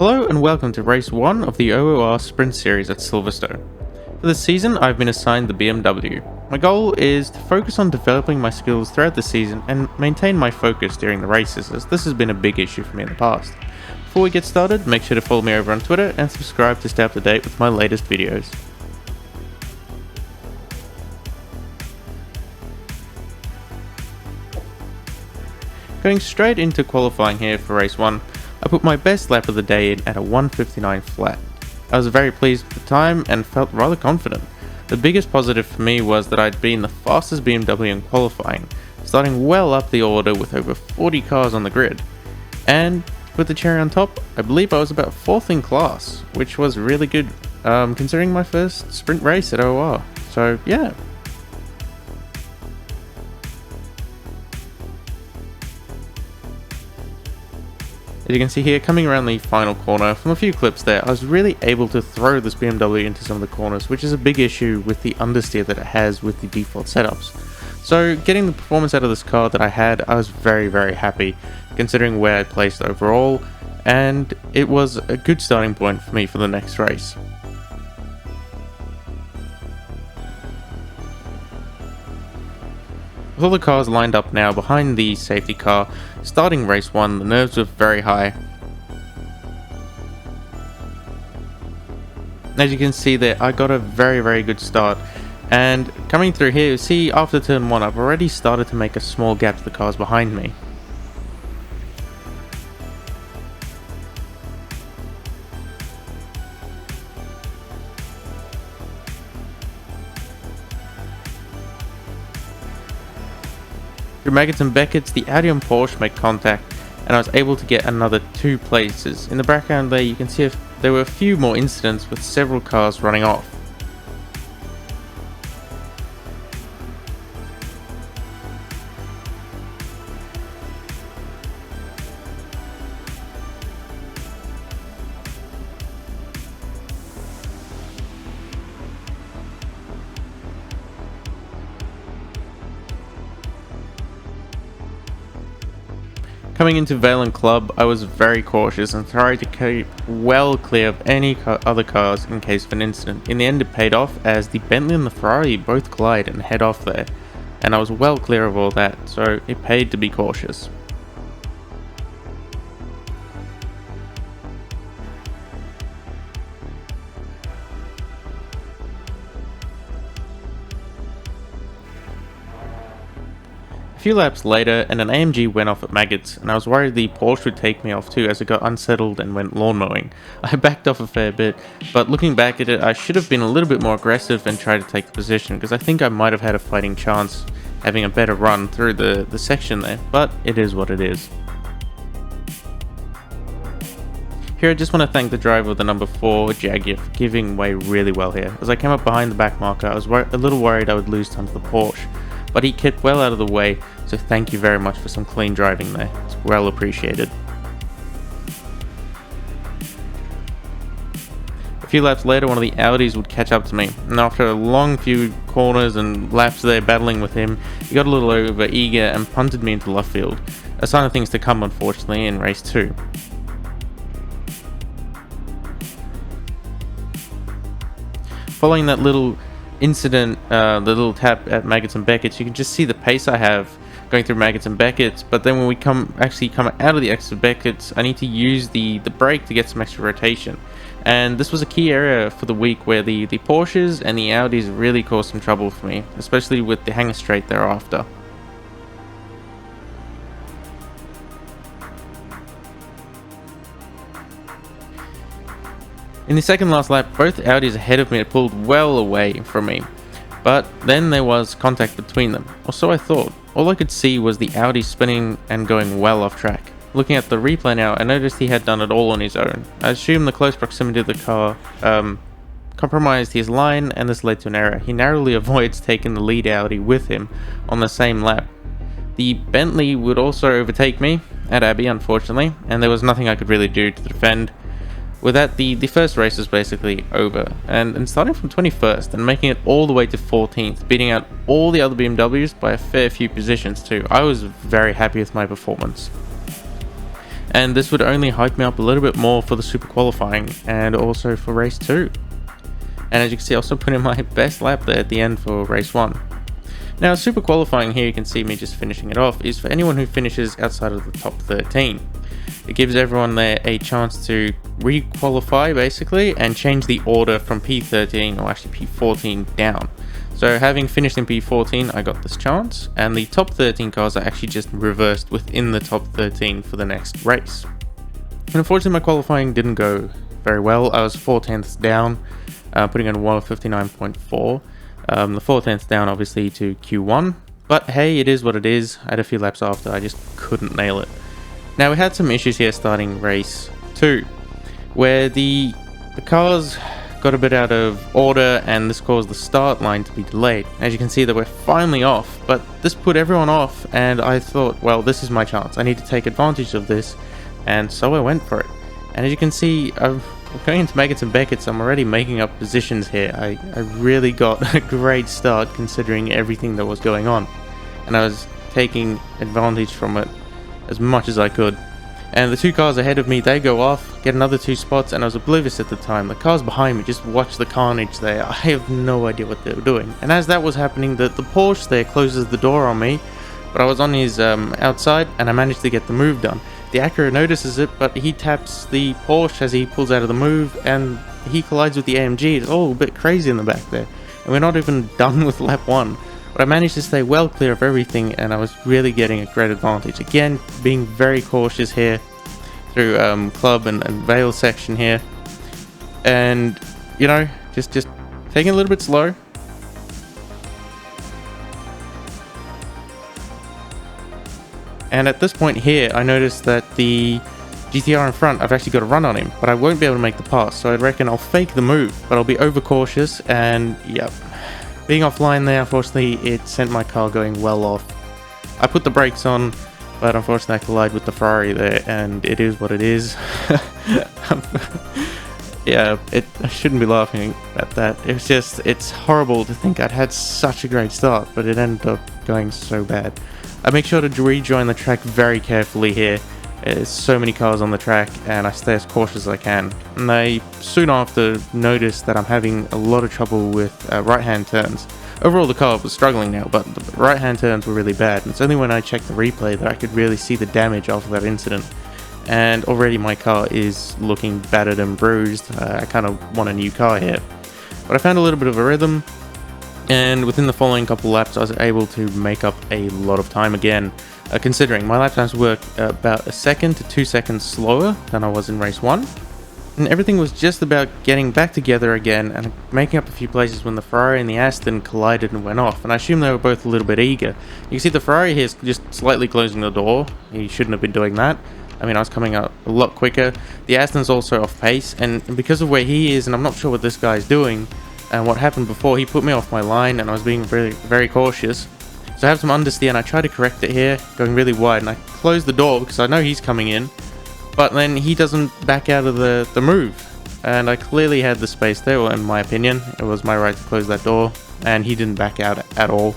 Hello and welcome to Race 1 of the OOR Sprint Series at Silverstone. For this season, I've been assigned the BMW. My goal is to focus on developing my skills throughout the season and maintain my focus during the races, as this has been a big issue for me in the past. Before we get started, make sure to follow me over on Twitter and subscribe to stay up to date with my latest videos. Going straight into qualifying here for race 1, I put my best lap of the day in at a 1:59 flat. I was very pleased with the time and felt rather confident. The biggest positive for me was that I'd been the fastest BMW in qualifying, starting well up the order with over 40 cars on the grid. And with the cherry on top, I believe I was about 4th in class, which was really good considering my first sprint race at OOR. So yeah. As you can see here, coming around the final corner, from a few clips there, I was really able to throw this BMW into some of the corners, which is a big issue with the understeer that it has with the default setups. So getting the performance out of this car that I had, I was very happy, considering where I placed overall, and it was a good starting point for me for the next race. With all the cars lined up now behind the safety car, starting race 1, the nerves were very high. As you can see there, I got a very good start, and coming through here, see after turn 1 I've already started to make a small gap to the cars behind me. Through Maggots and Beckett's, the Audi and Porsche make contact, and I was able to get another 2 places. In the background there, you can see there were a few more incidents with several cars running off. Coming into Vale and Club, I was very cautious and tried to keep well clear of any other cars in case of an incident. In the end, it paid off as the Bentley and the Ferrari both collide and head off there, and I was well clear of all that, so it paid to be cautious. A few laps later, and an AMG went off at Maggots, and I was worried the Porsche would take me off too as it got unsettled and went lawn mowing. I backed off a fair bit, but looking back at it, I should have been a little bit more aggressive and tried to take the position, because I think I might have had a fighting chance having a better run through the section there, but it is what it is. Here I just want to thank the driver of the number 4 Jaguar for giving way really well here. As I came up behind the back marker, I was a little worried I would lose time to the Porsche, but he kept well out of the way, so thank you very much for some clean driving there. It's well appreciated. A few laps later, one of the Audis would catch up to me, and after a long few corners and laps there battling with him, he got a little over eager and punted me into left field, a sign of things to come unfortunately in race 2. Following that little incident, the little tap at Maggots and Beckett's, you can just see the pace I have going through Maggots and Beckett's, but then when we come out of the exit of Beckett's, I need to use the brake to get some extra rotation. And this was a key area for the week where the Porsches and the Audis really caused some trouble for me, especially with the hanger straight thereafter. In the second last lap, both Audis ahead of me had pulled well away from me, but then there was contact between them, or so I thought. All I could see was the Audi spinning and going well off track. Looking at the replay now, I noticed he had done it all on his own. I assumed the close proximity of the car compromised his line, and this led to an error. He narrowly avoids taking the lead Audi with him on the same lap. The Bentley would also overtake me at Abbey, unfortunately, and there was nothing I could really do to defend. With that, the first race was basically over, and starting from 21st and making it all the way to 14th, beating out all the other BMWs by a fair few positions too. I was very happy with my performance. and this would only hype me up a little bit more for the super qualifying and also for race 2. And as you can see, I also put in my best lap there at the end for race 1. Now, super qualifying here, you can see me just finishing it off, is for anyone who finishes outside of the top 13. It gives everyone there a chance to re-qualify basically and change the order from P13 or actually P14 down. So having finished in P14, I got this chance, and the top 13 cars are actually just reversed within the top 13 for the next race. And unfortunately, my qualifying didn't go very well. I was 4/10ths down, putting in 1:59.4. The 4/10ths down obviously to Q1, but hey, it is what it is. I had a few laps after, I just couldn't nail it. Now we had some issues here starting race 2, where the cars got a bit out of order and this caused the start line to be delayed. As you can see that we're finally off, but this put everyone off, and I thought, well, this is my chance. I need to take advantage of this, and so I went for it. And as you can see, I'm going into Meggets and Beckett's. I'm already making up positions here. I really got a great start considering everything that was going on, and I was taking advantage from it as much as I could. And the two cars ahead of me, they go off, get another 2 spots, and I was oblivious at the time. The cars behind me, just watch the carnage there. I have no idea what they were doing. And as that was happening, the Porsche there closes the door on me, but I was on his outside, and I managed to get the move done. The Acura notices it, but he taps the Porsche as he pulls out of the move, and he collides with the AMG. It's all a bit crazy in the back there. And we're not even done with lap 1. But I managed to stay well clear of everything, and I was really getting a great advantage. Again, being very cautious here through club and Vale section here. And, you know, just taking it a little bit slow. And at this point here, I noticed that the GTR in front, I've actually got a run on him, but I won't be able to make the pass. So I reckon I'll fake the move, but I'll be overcautious, and yep. Being offline there, unfortunately, it sent my car going well off. I put the brakes on, but unfortunately I collided with the Ferrari there, and it is what it is. Yeah, I shouldn't be laughing at that. It's horrible to think I'd had such a great start, but it ended up going so bad. I make sure to rejoin the track very carefully here. There's so many cars on the track, and I stay as cautious as I can. And I soon after noticed that I'm having a lot of trouble with right-hand turns. Overall, the car was struggling now, but the right-hand turns were really bad. And it's only when I checked the replay that I could really see the damage after that incident. And already my car is looking battered and bruised. I kind of want a new car here. But I found a little bit of a rhythm, and within the following couple laps I was able to make up a lot of time again. Considering my lap times were about 1 second to 2 seconds slower than I was in race 1. And everything was just about getting back together again and making up a few places when the Ferrari and the Aston collided and went off. And I assume they were both a little bit eager. You can see the Ferrari here is just slightly closing the door. He shouldn't have been doing that. I mean, I was coming up a lot quicker. The Aston's also off pace, and because of where he is, and I'm not sure what this guy's doing, and what happened before, he put me off my line, and I was being very, very cautious. So I have some understeer, and I try to correct it here, going really wide, and I close the door because I know he's coming in, but then he doesn't back out of the move, and I clearly had the space there. Well, in my opinion, it was my right to close that door, and he didn't back out at all.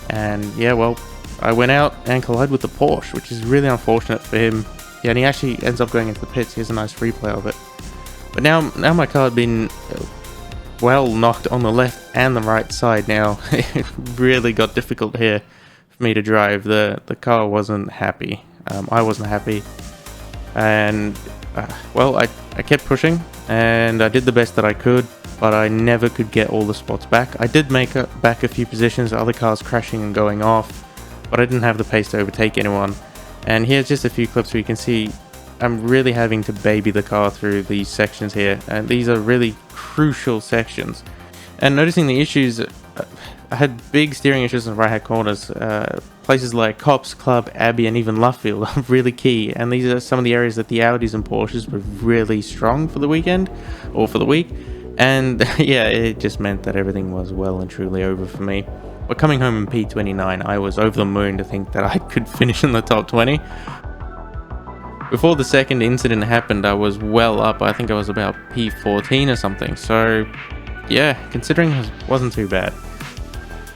And yeah, well, I went out and collided with the Porsche, which is really unfortunate for him. Yeah, and he actually ends up going into the pits. Here's a nice replay of it. But now my car had been well knocked on the left and the right side. Now it really got difficult here for me to drive. The car wasn't happy. I wasn't happy, and well, I kept pushing, and I did the best that I could, but I never could get all the spots back. I did make back a few positions, other cars crashing and going off, but I didn't have the pace to overtake anyone. And here's just a few clips where you can see I'm really having to baby the car through these sections here, and these are really crucial sections. And noticing the issues, I had big steering issues in the right hand corners. Places like Cops, Club, Abbey, and even Luffield are really key, and these are some of the areas that the Audis and Porsches were really strong for the weekend, or for the week. And yeah, it just meant that everything was well and truly over for me. But coming home in P29, I was over the moon to think that I could finish in the top 20. Before the second incident happened, I was well up. I think I was about P14 or something. So yeah, considering it wasn't too bad.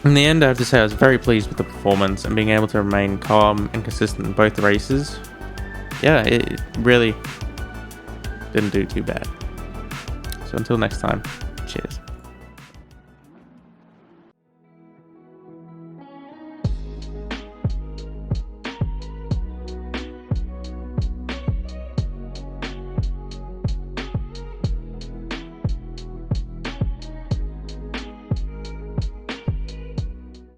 In the end, I have to say I was very pleased with the performance and being able to remain calm and consistent in both races. yeah, it really didn't do too bad. So until next time.